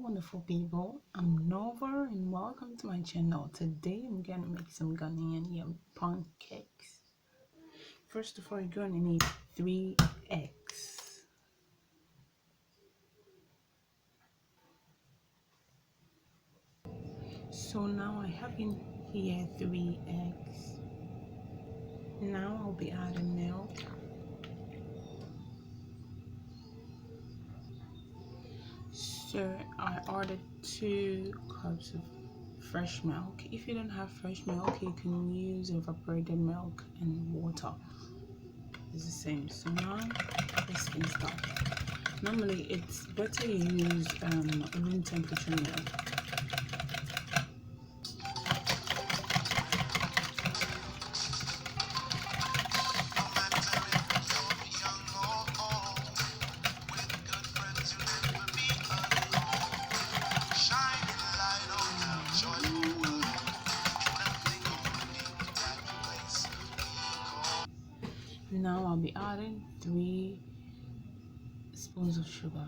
wonderful people, I'm Nova and welcome to my channel. Today I'm gonna make some Ghanaian pancakes. First of all, you're gonna need 3 eggs. So now I have in here 3 eggs. Now I'll be adding milk. So I ordered 2 cups of fresh milk. If you don't have fresh milk, you can use evaporated milk and water. It's the same. So now let's get started. Normally it's better you use room temperature milk. Now I'll be adding 3 spoons of sugar.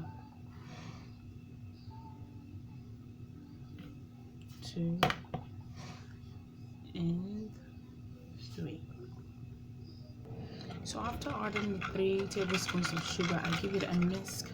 2 and 3. So after adding the 3 tablespoons of sugar, I give it a mix.